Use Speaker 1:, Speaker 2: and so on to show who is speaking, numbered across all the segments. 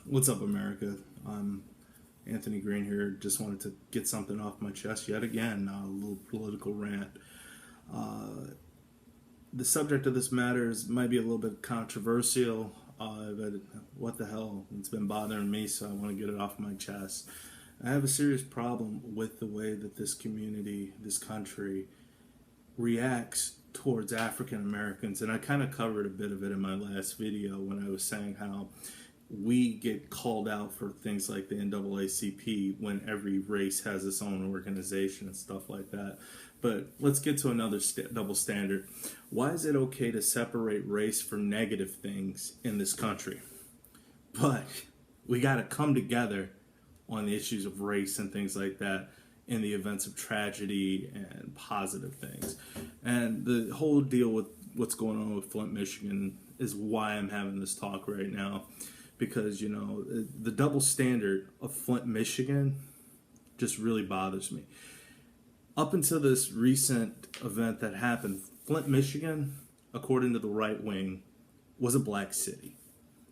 Speaker 1: What's up, America? I'm Anthony Green here. Just wanted to get something off my chest yet again. A little political rant. The subject of this matter might be a little bit controversial, but what the hell? It's been bothering me, so I want to get it off my chest. I have a serious problem with the way that this community, this country, reacts towards African Americans, and I kind of covered a bit of it in my last video when I was saying how we get called out for things like the NAACP when every race has its own organization and stuff like that. But let's get to another double standard. Why is it okay to separate race for negative things in this country? But we got to come together on the issues of race and things like that in the events of tragedy and positive things. And the whole deal with what's going on with Flint, Michigan is why I'm having this talk right now. Because, you know, the double standard of Flint, Michigan just really bothers me. Up until this recent event that happened, Flint, Michigan, according to the right wing, was a black city.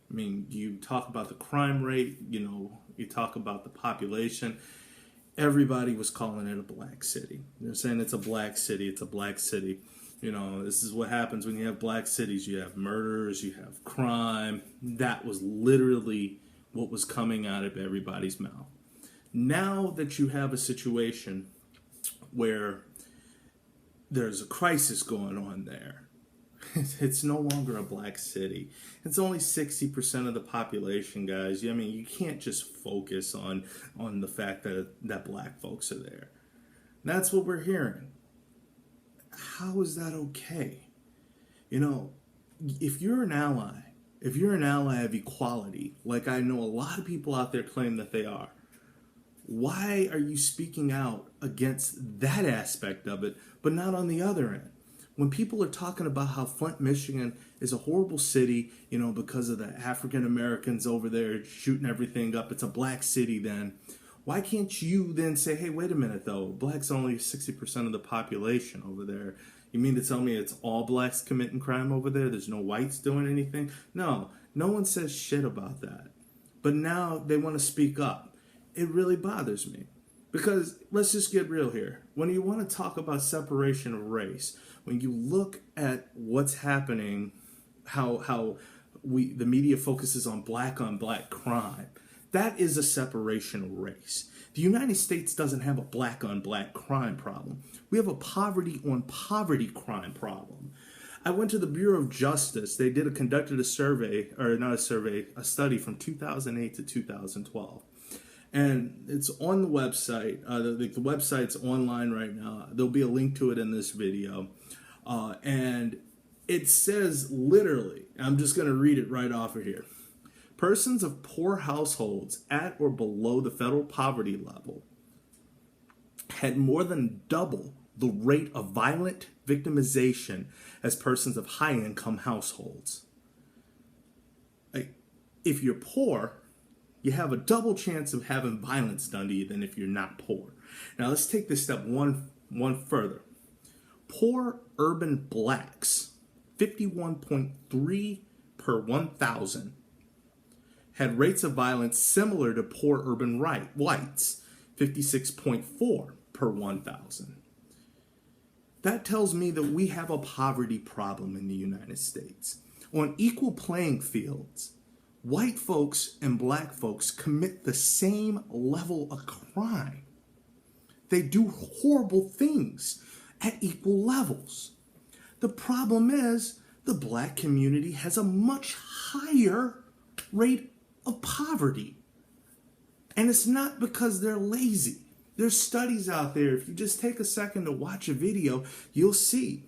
Speaker 1: I mean, you talk about the crime rate, you talk about the population. Everybody was calling it a black city. They're saying it's a black city, it's a black city. This is what happens when you have black cities. You have murders, you have crime. That was literally what was coming out of everybody's mouth. Now that you have a situation where there's a crisis going on there, it's no longer a black city. It's only 60% of the population, guys. I mean, you can't just focus on the fact that black folks are there. That's what we're hearing. How is that okay? If you're an ally of equality, like I know a lot of people out there claim that they are, why are you speaking out against that aspect of it, but not on the other end? When people are talking about how Flint, Michigan is a horrible city, because of the African Americans over there shooting everything up, it's a black city then. Why can't you then say, hey, wait a minute, though, blacks are only 60% of the population over there. You mean to tell me it's all blacks committing crime over there? There's no whites doing anything? No one says shit about that. But now they want to speak up. It really bothers me. Because let's just get real here. When you want to talk about separation of race, when you look at what's happening, how the media focuses on black crime, that is a separation of race. The United States doesn't have a black on black crime problem. We have a poverty on poverty crime problem. I went to the Bureau of Justice. They conducted a study from 2008 to 2012. And it's on the website. The website's online right now. There'll be a link to it in this video. And it says literally, I'm just going to read it right off of here. Persons of poor households at or below the federal poverty level had more than double the rate of violent victimization as persons of high-income households. If you're poor, you have a double chance of having violence done to you than if you're not poor. Now let's take this step one further. Poor urban blacks, 51.3 per 1,000, had rates of violence similar to poor urban whites, 56.4 per 1,000. That tells me that we have a poverty problem in the United States. On equal playing fields, white folks and black folks commit the same level of crime. They do horrible things at equal levels. The problem is the black community has a much higher rate of poverty. And it's not because they're lazy. There's studies out there. If you just take a second to watch a video, you'll see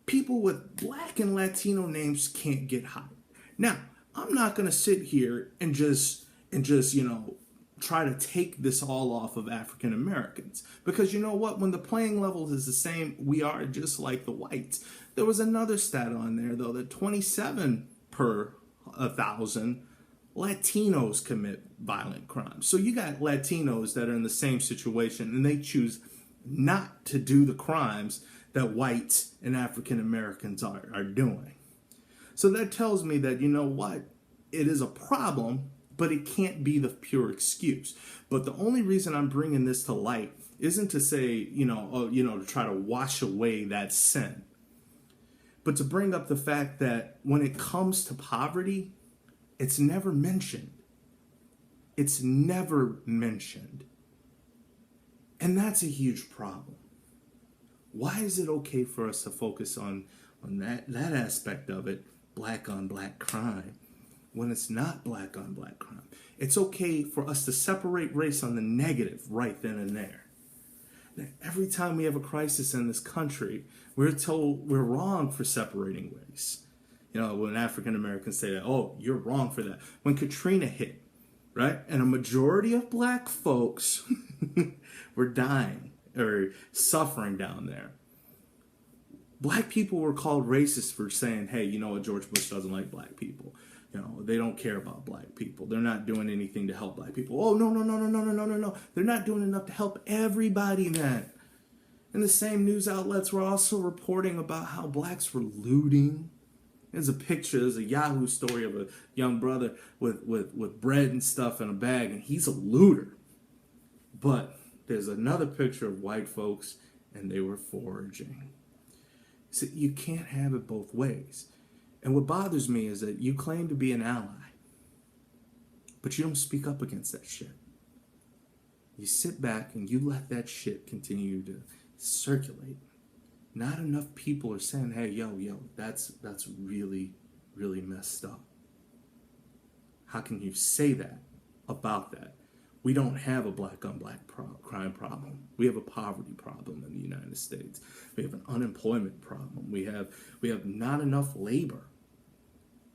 Speaker 1: people with black and Latino names can't get hired. Now, I'm not going to sit here and just try to take this all off of African Americans. Because you know what? When the playing level is the same, we are just like the whites. There was another stat on there, though, that 27 per 1,000 Latinos commit violent crimes. So you got Latinos that are in the same situation and they choose not to do the crimes that whites and African Americans are doing. So that tells me that, you know what? It is a problem but it can't be the pure excuse. But the only reason I'm bringing this to light isn't to say, to try to wash away that sin, but to bring up the fact that when it comes to poverty, it's never mentioned. It's never mentioned. And that's a huge problem. Why is it okay for us to focus on that aspect of it, black on black crime, when it's not black on black crime? It's okay for us to separate race on the negative right then and there. Now, every time we have a crisis in this country, we're told we're wrong for separating race. When African Americans say that, oh, you're wrong for that. When Katrina hit, right? And a majority of black folks were dying or suffering down there. Black people were called racist for saying, hey, you know what, George Bush doesn't like black people. They don't care about black people. They're not doing anything to help black people. Oh, no. They're not doing enough to help everybody then. And the same news outlets were also reporting about how blacks were looting. There's a Yahoo story of a young brother with bread and stuff in a bag, and he's a looter. But there's another picture of white folks, and they were foraging. So you can't have it both ways. And what bothers me is that you claim to be an ally, but you don't speak up against that shit. You sit back and you let that shit continue to circulate. Not enough people are saying, hey, yo, that's really, really messed up. How can you say that about that? We don't have a black on black crime problem. We have a poverty problem in the United States. We have an unemployment problem. We have not enough labor.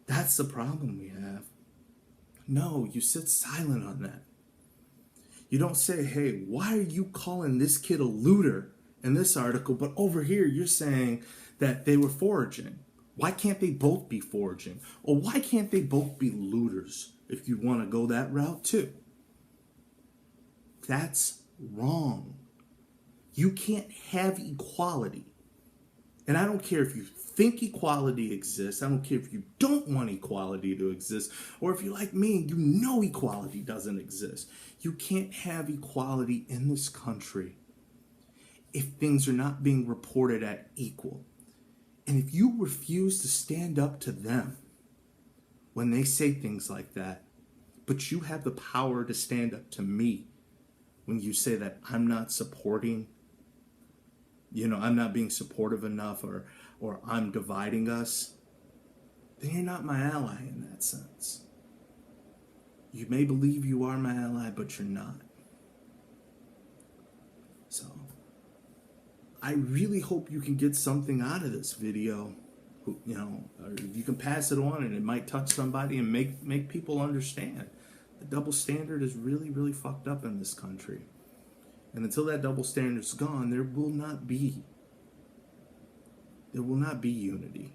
Speaker 1: That's the problem we have. No, you sit silent on that. You don't say, hey, why are you calling this kid a looter in this article, but over here you're saying that they were foraging? Why can't they both be foraging? Or why can't they both be looters if you want to go that route too? That's wrong. You can't have equality. And I don't care if you think equality exists. I don't care if you don't want equality to exist. Or if you're like me and you know equality doesn't exist. You can't have equality in this country if things are not being reported at equal. And if you refuse to stand up to them when they say things like that, but you have the power to stand up to me when you say that I'm not supporting, I'm not being supportive enough, or I'm dividing us, then you're not my ally in that sense. You may believe you are my ally, but you're not. So, I really hope you can get something out of this video, or you can pass it on and it might touch somebody and make people understand. The double standard is really, really fucked up in this country. And until that double standard's gone, there will not be unity.